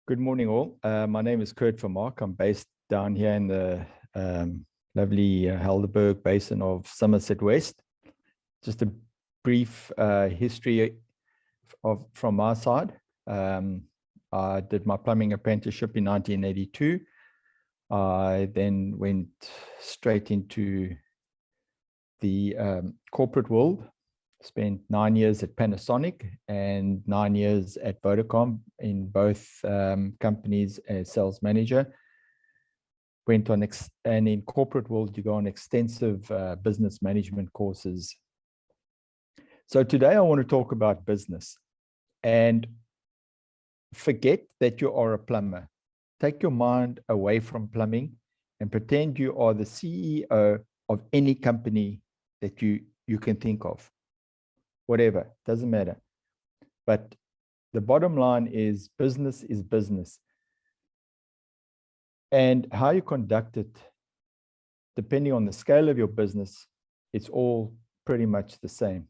Good morning, all. My name is Kurt Vermaak. I'm based down here in the lovely Helderberg Basin of Somerset West. Just a brief history from my side. I did my plumbing apprenticeship in 1982. I then went straight into the corporate world. Spent 9 years at Panasonic and 9 years at Vodacom in both companies as sales manager. Went on, and in corporate world, you go on extensive business management courses. So today I want to talk about business, and forget that you are a plumber. Take your mind away from plumbing and pretend you are the CEO of any company that you can think of. Whatever, doesn't matter. But the bottom line is business. And how you conduct it, depending on the scale of your business, it's all pretty much the same.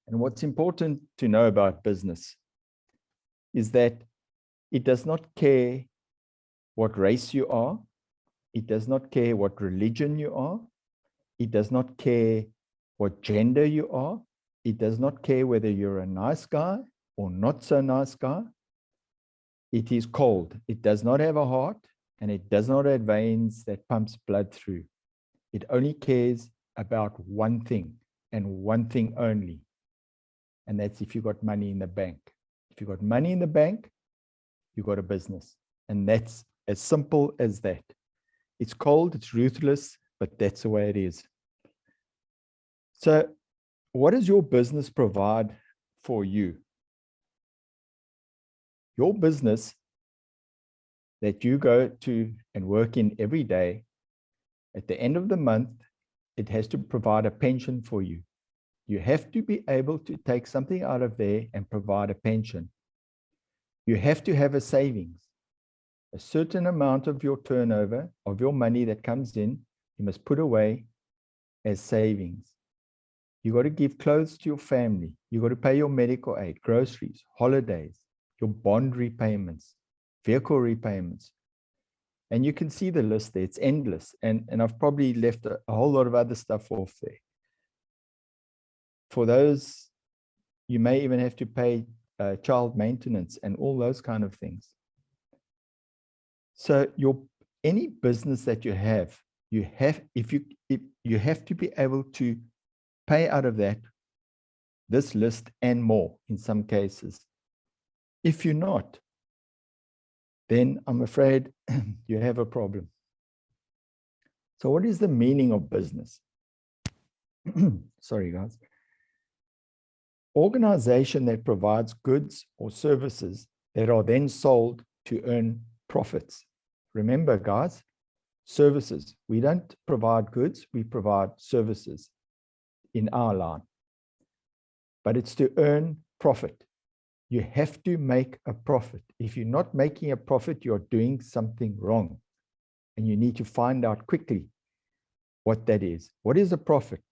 And what's important to know about business is that it does not care what race you are. It does not care what religion you are. It does not care what gender you are. It does not care whether you're a nice guy or not so nice guy. It is cold. It does not have a heart, and it does not have veins that pumps blood through. It only cares about one thing and one thing only. And that's if you got money in the bank. If you got money in the bank, you got a business. And that's as simple as that. It's cold, it's ruthless, but that's the way it is. So what does your business provide for you? Your business that you go to and work in every day, at the end of the month, it has to provide a pension for you. You have to be able to take something out of there and provide a pension. You have to have a savings. A certain amount of your turnover, of your money that comes in, you must put away as savings. You got to give clothes to your family. You got to pay your medical aid, groceries, holidays, your bond repayments, vehicle repayments. And you can see the list there. It's endless. And I've probably left a whole lot of other stuff off there. For those, you may even have to pay child maintenance and all those kind of things. So any business that you have to be able to pay out of that, this list and more in some cases. If you're not, then I'm afraid you have a problem. So what is the meaning of business? Sorry, guys. Organization that provides goods or services that are then sold to earn profits. Remember, guys, services. We don't provide goods, we provide services in our line, but it's to earn profit. You have to make a profit. If you're not making a profit, you're doing something wrong, and you need to find out quickly what that is. What is a profit?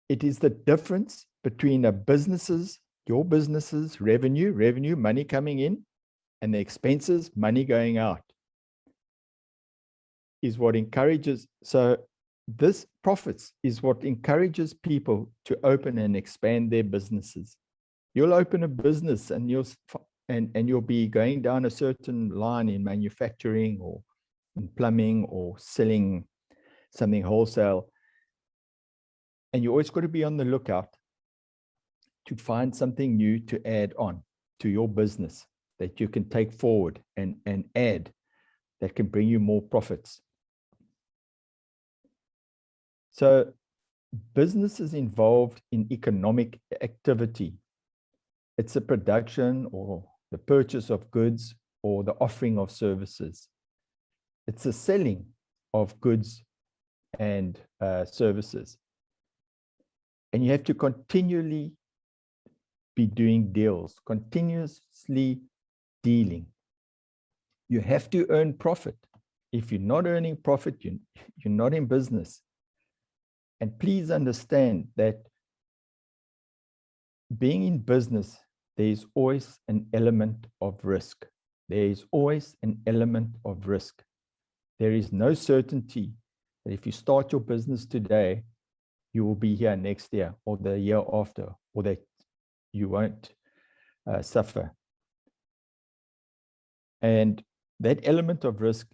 It is the difference between your business's revenue, money coming in, and the expenses, money going out, is what encourages. So this profits is what encourages people to open and expand their businesses. You'll open a business and you'll be going down a certain line in manufacturing or in plumbing or selling something wholesale. And you always got to be on the lookout to find something new to add on to your business that you can take forward and add that can bring you more profits. So business is involved in economic activity. It's the production or the purchase of goods or the offering of services. It's the selling of goods and services. And you have to continually be doing deals, continuously dealing. You have to earn profit. If you're not earning profit, you're not in business. And please understand that being in business there is always an element of risk. There is always an element of risk. There is no certainty that if you start your business today, you will be here next year or the year after, or that you won't suffer. And that element of risk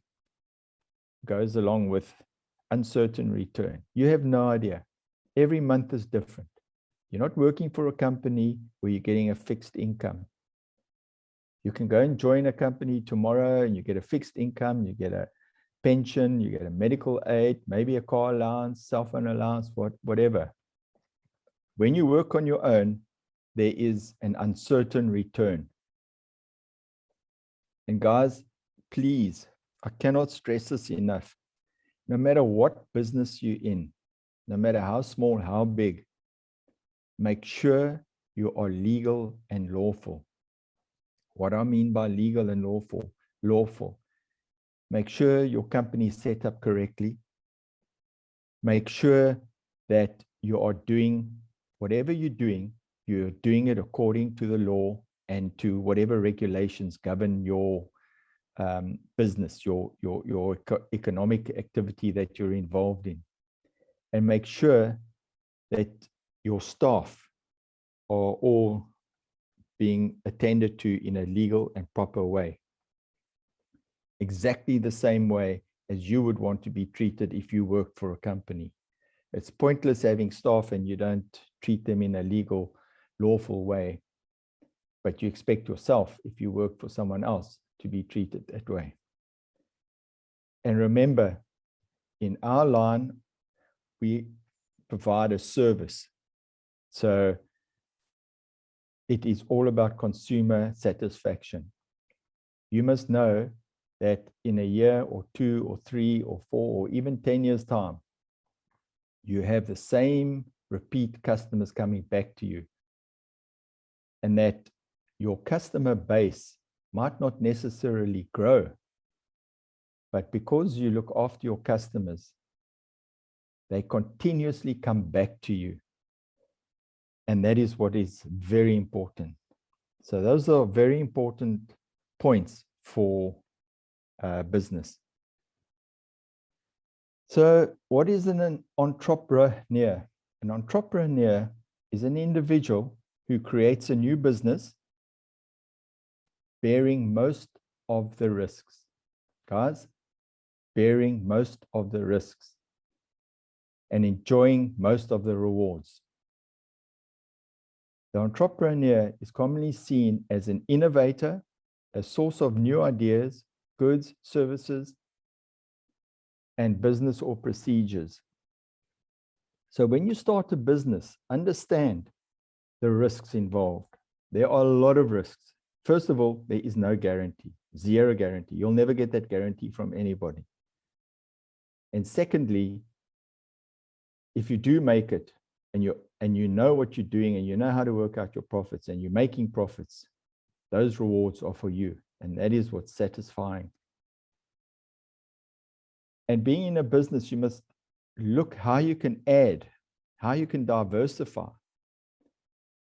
goes along with uncertain return. You have no idea. Every month is different. You're not working for a company where you're getting a fixed income. You can go and join a company tomorrow and you get a fixed income, you get a pension, you get a medical aid, maybe a car allowance, cell phone allowance, whatever. When you work on your own, there is an uncertain return. And guys, please, I cannot stress this enough. No matter what business you're in, no matter how small, how big, make sure you are legal and lawful. What I mean by legal and lawful. Make sure your company is set up correctly. Make sure that you are doing whatever you're doing it according to the law and to whatever regulations govern your business, your economic activity that you're involved in. And make sure that your staff are all being attended to in a legal and proper way. Exactly the same way as you would want to be treated if you work for a company. It's pointless having staff and you don't treat them in a legal, lawful way, but you expect yourself, if you work for someone else, to be treated that way. And remember, in our line, we provide a service. So it is all about consumer satisfaction. You must know that in a year or 2 or 3 or 4 or even 10 years' time, you have the same repeat customers coming back to you. And that your customer base might not necessarily grow, but because you look after your customers, they continuously come back to you. And that is what is very important. So those are very important points for business. So what is an entrepreneur? An entrepreneur is an individual who creates a new business bearing most of the risks. Guys, bearing most of the risks and enjoying most of the rewards. The entrepreneur is commonly seen as an innovator, a source of new ideas, goods, services, and business or procedures. So when you start a business, understand the risks involved. There are a lot of risks. First of all, there is no guarantee, zero guarantee. You'll never get that guarantee from anybody. And secondly, if you do make it and you know what you're doing and you know how to work out your profits and you're making profits, those rewards are for you. And that is what's satisfying. And being in a business, you must look how you can add, how you can diversify.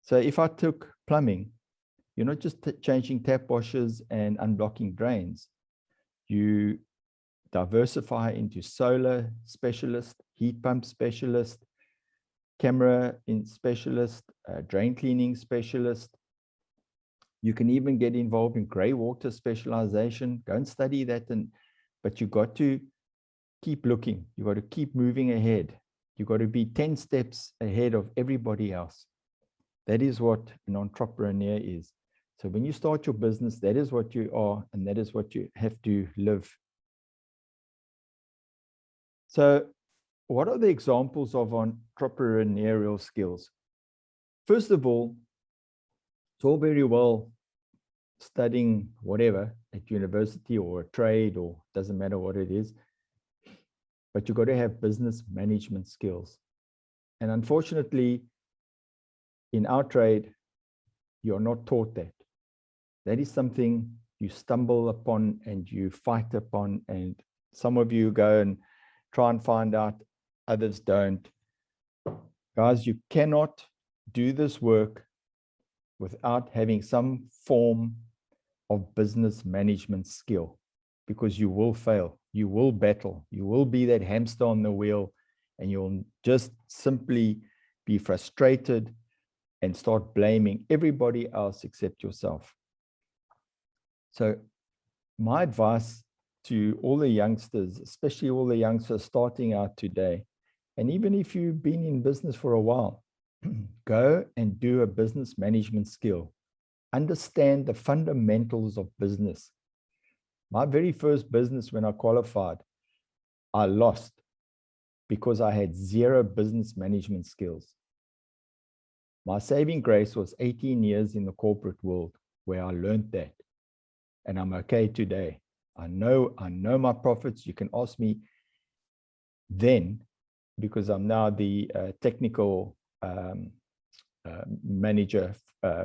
So if I took plumbing, you're not just changing tap washers and unblocking drains. You diversify into solar specialist, heat pump specialist, camera specialist, drain cleaning specialist. You can even get involved in gray water specialization. Go and study that. But you got to keep looking. You got to keep moving ahead. You got to be 10 steps ahead of everybody else. That is what an entrepreneur is. So when you start your business, that is what you are, and that is what you have to live. So what are the examples of entrepreneurial skills? First of all, it's all very well studying whatever at university or a trade, or doesn't matter what it is, but you've got to have business management skills. And unfortunately, in our trade, you're not taught that. That is something you stumble upon and you fight upon, and some of you go and try and find out, others don't. Guys, you cannot do this work without having some form of business management skill, because you will fail, you will battle, you will be that hamster on the wheel, and you'll just simply be frustrated and start blaming everybody else except yourself. So my advice to all the youngsters, especially all the youngsters starting out today, and even if you've been in business for a while, go and do a business management skill. Understand the fundamentals of business. My very first business, when I qualified, I lost because I had zero business management skills. My saving grace was 18 years in the corporate world where I learned that. And I'm okay today. I know my profits. You can ask me then, because I'm now the technical manager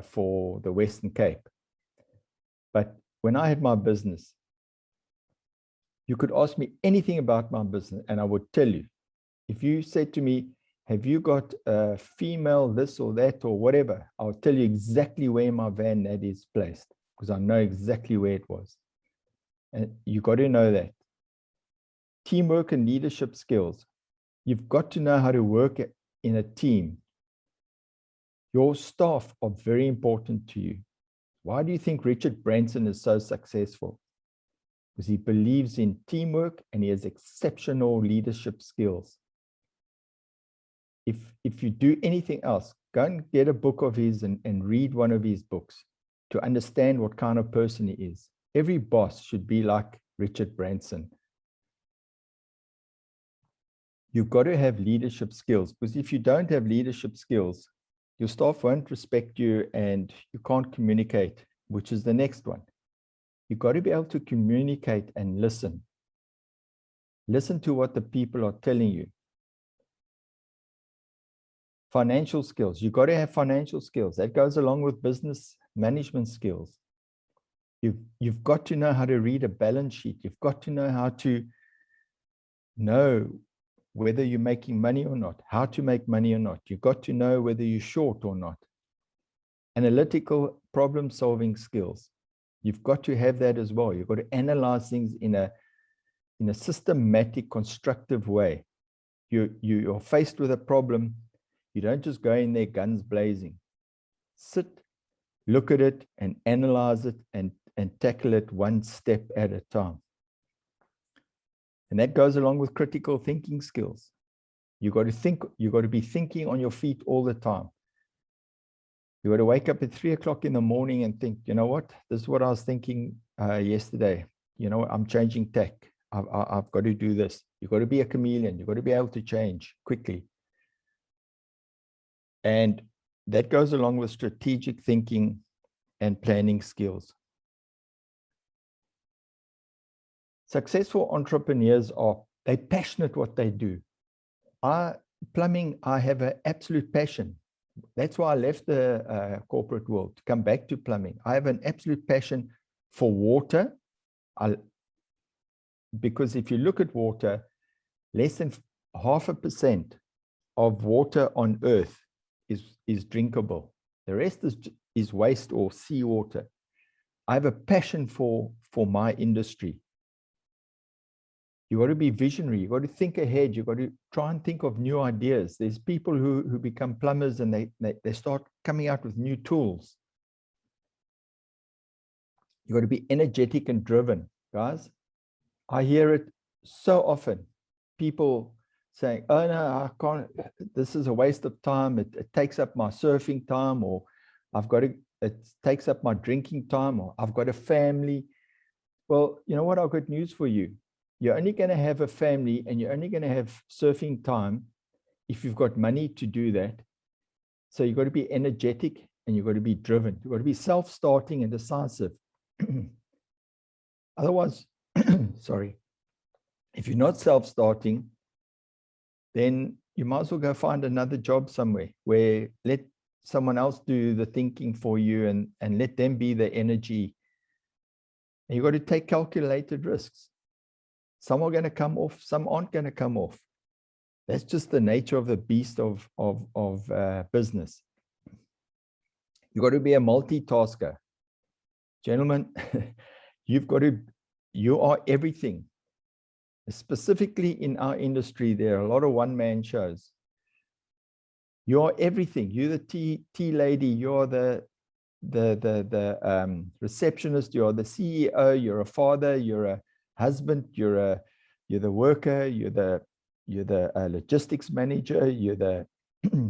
for the Western Cape. But when I had my business, you could ask me anything about my business and I would tell you. If you said to me, have you got a female this or that or whatever, I'll tell you exactly where my van that is placed, because I know exactly where it was. And you got to know that. Teamwork and leadership skills. You've got to know how to work in a team. Your staff are very important to you. Why do you think Richard Branson is so successful? Because he believes in teamwork and he has exceptional leadership skills. If you do anything else, go and get a book of his and read one of his books to understand what kind of person he is. Every boss should be like Richard Branson. You've got to have leadership skills, because if you don't have leadership skills, your staff won't respect you and you can't communicate, which is the next one. You've got to be able to communicate and listen. Listen to what the people are telling you. Financial skills. You've got to have financial skills. That goes along with business management skills. You've got to know how to read a balance sheet. You've got to know how to know whether you're making money or not, how to make money or not. You've got to know whether you're short or not. Analytical problem-solving skills. You've got to have that as well. You've got to analyze things in a systematic, constructive way. You're faced with a problem. You don't just go in there guns blazing. Sit, look at it, and analyze it and tackle it one step at a time. And that goes along with critical thinking skills. You've got to think, you've got to be thinking on your feet all the time. You've got to wake up at 3 o'clock in the morning and think, you know what, this is what I was thinking yesterday. You know, I'm changing tack. I've got to do this. You've got to be a chameleon. You've got to be able to change quickly. And that goes along with strategic thinking and planning skills. Successful entrepreneurs they're passionate what they do. Plumbing, I have an absolute passion. That's why I left the corporate world to come back to plumbing. I have an absolute passion for water. Because if you look at water, less than 0.5% of water on earth is drinkable. The rest is waste or seawater. I have a passion for my industry. You got to be visionary. You got to think ahead. You got to try and think of new ideas. There's people who become plumbers and they start coming out with new tools. You got to be energetic and driven, guys. I hear it so often. People saying, oh no, I can't, this is a waste of time. It takes up my surfing time, or it takes up my drinking time, or I've got a family. Well, you know what? I've got news for you. You're only going to have a family and you're only going to have surfing time if you've got money to do that. So you've got to be energetic and you've got to be driven. You've got to be self-starting and decisive. Otherwise, sorry, if you're not self-starting, then you might as well go find another job somewhere where let someone else do the thinking for you and let them be the energy. And you've got to take calculated risks. Some are going to come off, some aren't going to come off. That's just the nature of the beast of business. You've got to be a multitasker. Gentlemen, you are everything. Specifically in our industry, there are a lot of one-man shows. You are everything. You're the tea lady. You're the receptionist. You're the CEO. You're a father. You're a husband. You're the worker. You're the logistics manager. You're the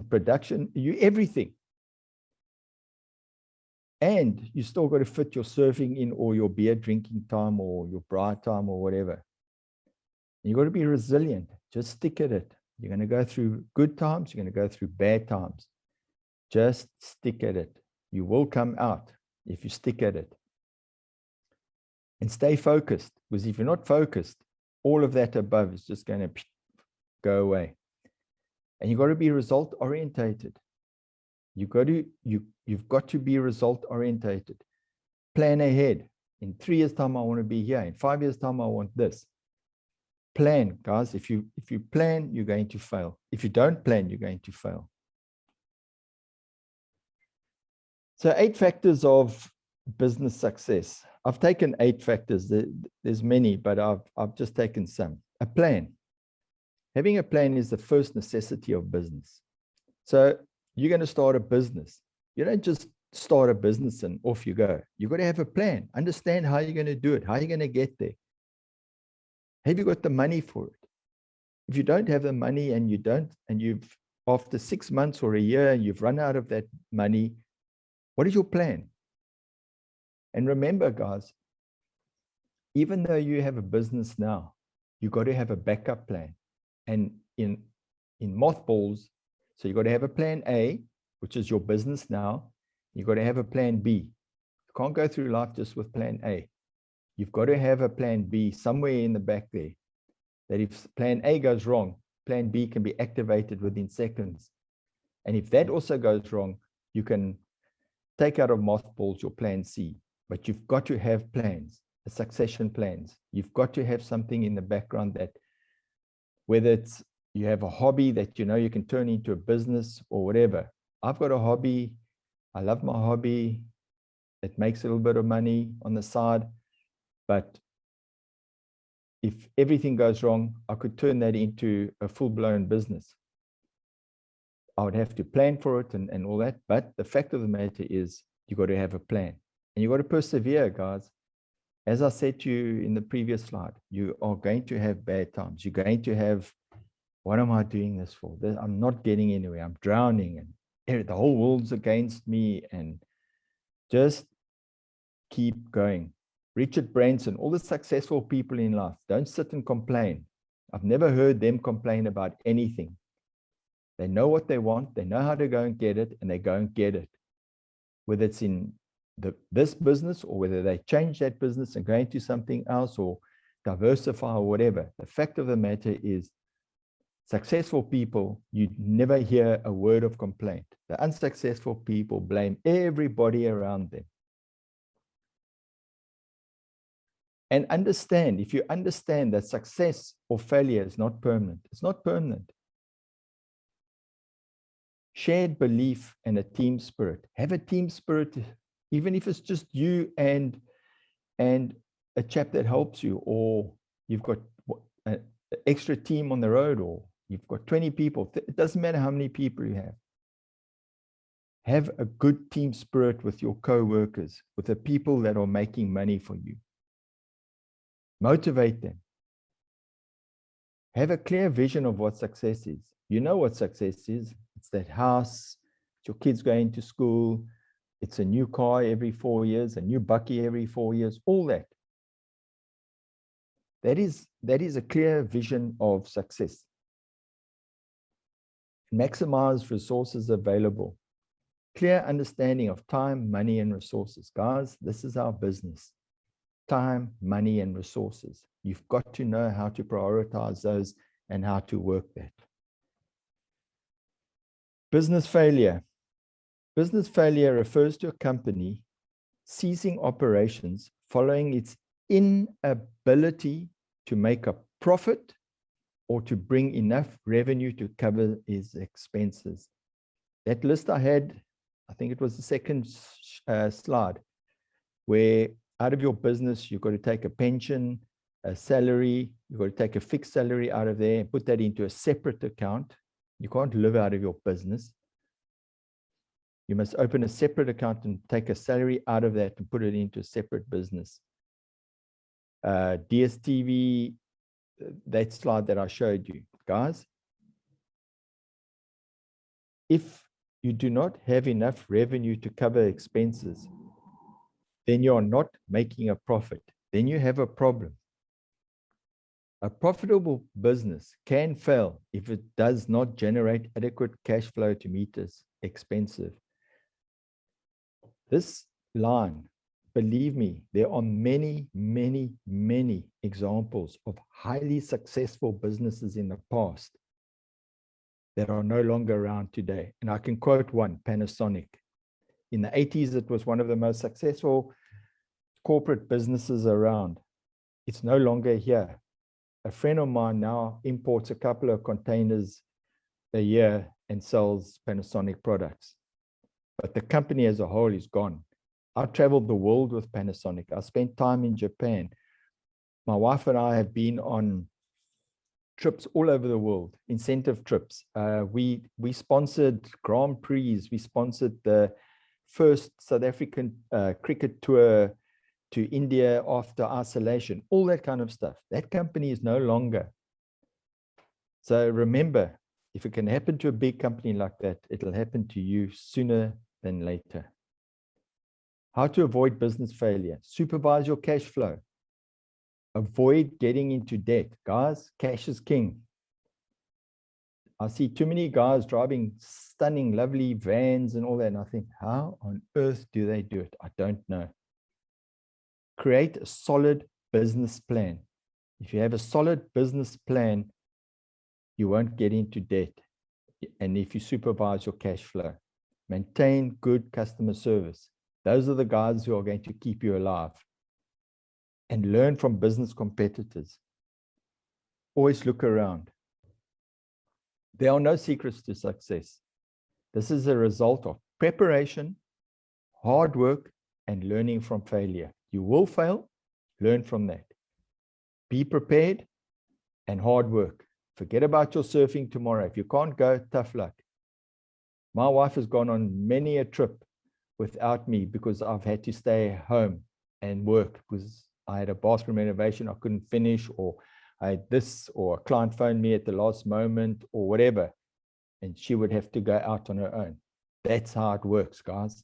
production. You're everything. And you still got to fit your surfing in, or your beer drinking time, or your bra time, or whatever. You got to be resilient. Just stick at it. You're going to go through good times. You're going to go through bad times. Just stick at it. You will come out if you stick at it. And stay focused, because if you're not focused, all of that above is just going to go away. And you've got to be result orientated. You've got to be result orientated. Plan ahead. In 3 years' time, I want to be here. In 5 years' time, I want this. Plan, guys. If you plan, you're going to fail. If you don't plan, you're going to fail. So 8 factors of business success. I've taken 8 factors. There's many, but I've just taken some. A plan. Having a plan is the first necessity of business. So you're going to start a business. You don't just start a business and off you go. You've got to have a plan. Understand how you're going to do it. How you're going to get there. Have you got the money for it? If you don't have the money and you've after 6 months or a year, you've run out of that money, what is your plan? And remember, guys, even though you have a business now, you've got to have a backup plan. And in mothballs, so you've got to have a plan A, which is your business now. You've got to have a plan B. You can't go through life just with plan A. You've got to have a plan B somewhere in the back there, that if plan A goes wrong, plan B can be activated within seconds. And if that also goes wrong, you can take out of mothballs your plan C. But you've got to have plans, succession plans. You've got to have something in the background that, whether it's you have a hobby that you know you can turn into a business or whatever. I've got a hobby. I love my hobby. It makes a little bit of money on the side. But if everything goes wrong, I could turn that into a full-blown business. I would have to plan for it and all that. But the fact of the matter is, you've got to have a plan. And you've got to persevere, guys. As I said to you in the previous slide, you are going to have bad times. You're going to have, what am I doing this for? I'm not getting anywhere. I'm drowning. And the whole world's against me. And just keep going. Richard Branson, all the successful people in life, don't sit and complain. I've never heard them complain about anything. They know what they want. They know how to go and get it, and they go and get it. Whether it's in this business, or whether they change that business and go into something else, or diversify, or whatever. The fact of the matter is, successful people, you never hear a word of complaint. The unsuccessful people blame everybody around them. And understand, if you understand that success or failure is not permanent, it's not permanent. Shared belief and a team spirit. Have a team spirit, even if it's just you and a chap that helps you, or you've got an extra team on the road, or you've got 20 people. It doesn't matter how many people you have. Have a good team spirit with your co-workers, with the people that are making money for you. Motivate them. Have a clear vision of what success is. You know what success is. It's that house, it's your kids going to school, it's a new car every 4 years, a new bucky every 4 years, all that. That is a clear vision of success. Maximize resources available. Clear understanding of time, money, and resources. Guys, this is our business. Time, money, and resources. You've got to know how to prioritize those and how to work that. Business failure. Business failure refers to a company ceasing operations following its inability to make a profit or to bring enough revenue to cover its expenses. That list I had, I think it was the second slide, where out of your business, you've got to take a pension, a salary, you've got to take a fixed salary out of there and put that into a separate account. You can't live out of your business. You must open a separate account and take a salary out of that and put it into a separate business. DSTV, that slide that I showed you, guys. If you do not have enough revenue to cover expenses, then you are not making a profit. Then you have a problem. A profitable business can fail if it does not generate adequate cash flow to meet its expenses. This line, believe me, there are many, many, many examples of highly successful businesses in the past that are no longer around today. And I can quote one, Panasonic. In the 80s, it was one of the most successful corporate businesses around. It's no longer here. A friend of mine now imports a couple of containers a year and sells Panasonic products. But the company as a whole is gone. I traveled the world with Panasonic. I spent time in Japan. My wife and I have been on trips all over the world, incentive trips. We sponsored Grand Prix. We sponsored the first South African cricket tour to India after isolation, all that kind of stuff. That company is no longer. So remember, if it can happen to a big company like that, it'll happen to you sooner than later. How to avoid business failure? Supervise your cash flow. Avoid getting into debt. Guys, cash is king. I see too many guys driving stunning, lovely vans and all that. And I think, how on earth do they do it? I don't know. Create a solid business plan. If you have a solid business plan, you won't get into debt. And if you supervise your cash flow, maintain good customer service. Those are the guys who are going to keep you alive. And learn from business competitors. Always look around. There are no secrets to success. This is a result of preparation, hard work, and learning from failure. You will fail, learn from that. Be prepared and hard work. Forget about your surfing tomorrow. If you can't go, tough luck. My wife has gone on many a trip without me because I've had to stay home and work because I had a bathroom renovation I couldn't finish, or I had this, or a client phoned me at the last moment, or whatever. And she would have to go out on her own. That's how it works, guys.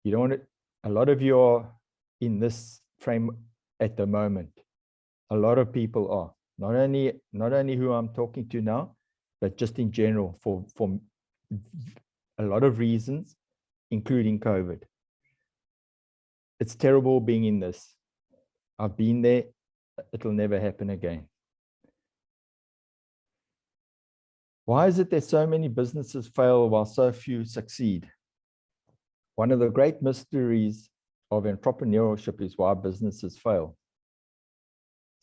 You don't want it. A lot of you are in this frame at the moment. A lot of people are. Not only who I'm talking to now, but just in general for a lot of reasons, including COVID. It's terrible being in this. I've been there. It'll never happen again. Why is it that so many businesses fail while so few succeed? One of the great mysteries of entrepreneurship is why businesses fail.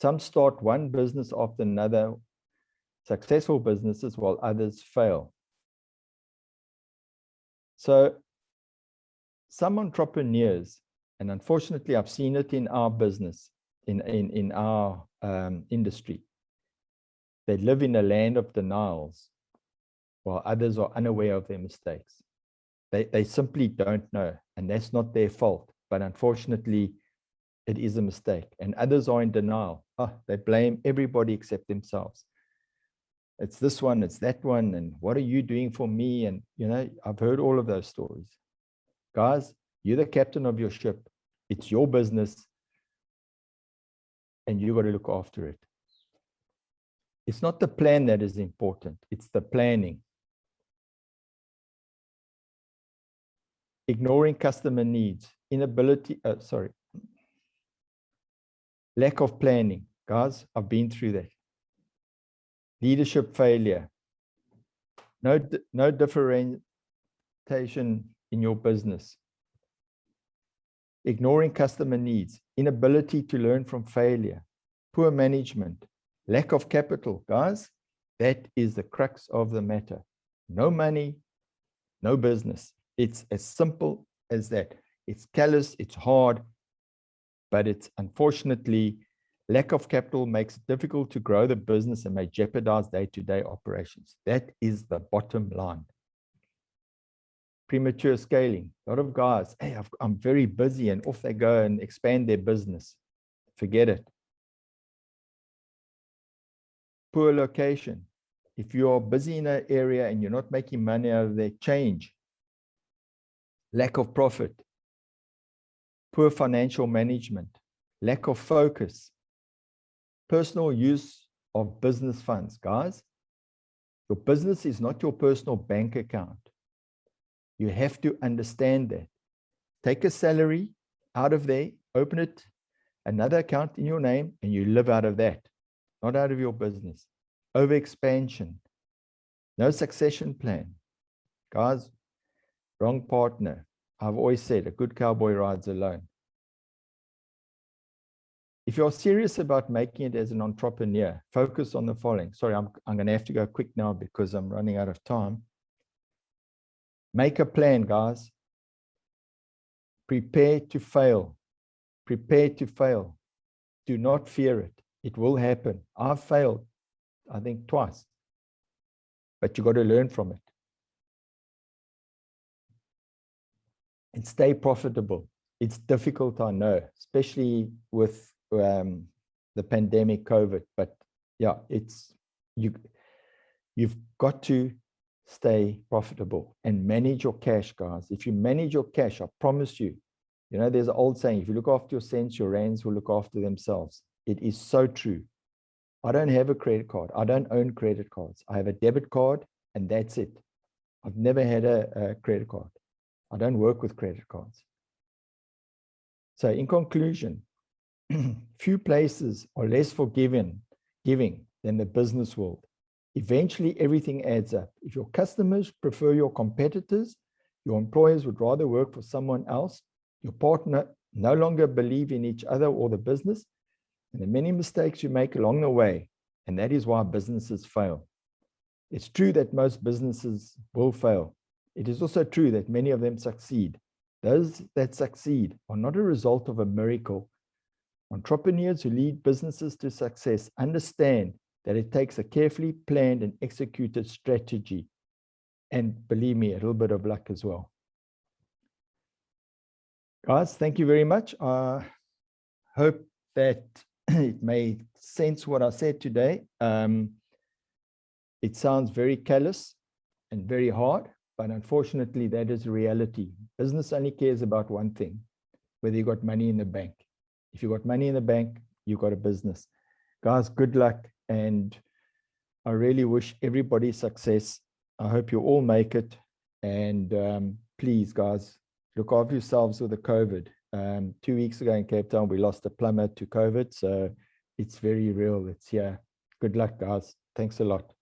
Some start one business after another, successful businesses, while others fail. So some entrepreneurs, and unfortunately I've seen it in our business, in our industry, they live in a land of denials, while others are unaware of their mistakes. They simply don't know, and that's not their fault. But unfortunately, it is a mistake. And others are in denial. They blame everybody except themselves. It's this one, it's that one, and what are you doing for me? And, you know, I've heard all of those stories. Guys, you're the captain of your ship. It's your business, and you got to look after it. It's not the plan that is important. It's the planning. Ignoring customer needs, lack of planning. Guys, I've been through that. Leadership failure. No differentiation in your business. Ignoring customer needs, inability to learn from failure, poor management, lack of capital. Guys, that is the crux of the matter. No money, No business. It's as simple as that. It's callous, it's hard, but it's unfortunately lack of capital makes it difficult to grow the business and may jeopardize day-to-day operations. That is the bottom line. Premature scaling. A lot of guys, hey, I'm very busy, and off they go and expand their business. Forget it. Poor location. If you are busy in an area and you're not making money out of there, change. Lack of profit. Poor financial management. Lack of focus. Personal use of business funds. Guys, your business is not your personal bank account. You have to understand that. Take a salary out of there, open it, another account in your name, and you live out of that, not out of your business. Overexpansion. No succession plan. Guys, wrong partner. I've always said a good cowboy rides alone. If you're serious about making it as an entrepreneur, focus on the following. Sorry, I'm going to have to go quick now because I'm running out of time. Make a plan, guys. Prepare to fail. Prepare to fail. Do not fear it. It will happen. I've failed, I think, twice. But you got to learn from it. And stay profitable. It's difficult, I know, especially with the pandemic, COVID. But yeah, you've got to stay profitable and manage your cash, guys. If you manage your cash, I promise you, you know, there's an old saying, if you look after your cents, your rands will look after themselves. It is so true. I don't have a credit card. I don't own credit cards. I have a debit card and that's it. I've never had a credit card. I don't work with credit cards. So in conclusion, few places are less giving than the business world. Eventually, everything adds up. If your customers prefer your competitors, your employers would rather work for someone else, your partner no longer believe in each other or the business, and the many mistakes you make along the way, and that is why businesses fail. It's true that most businesses will fail. It is also true that many of them succeed. Those that succeed are not a result of a miracle. Entrepreneurs who lead businesses to success understand that it takes a carefully planned and executed strategy. And believe me, a little bit of luck as well. Guys, thank you very much. I hope that it made sense what I said today. It sounds very callous and very hard, but unfortunately, that is reality. Business only cares about one thing, whether you got money in the bank. If you got money in the bank, you got a business. Guys, good luck. And I really wish everybody success. I hope you all make it. And please, guys, look after yourselves with the COVID. 2 weeks ago in Cape Town, we lost a plumber to COVID. So it's very real. It's here. Good luck, guys. Thanks a lot.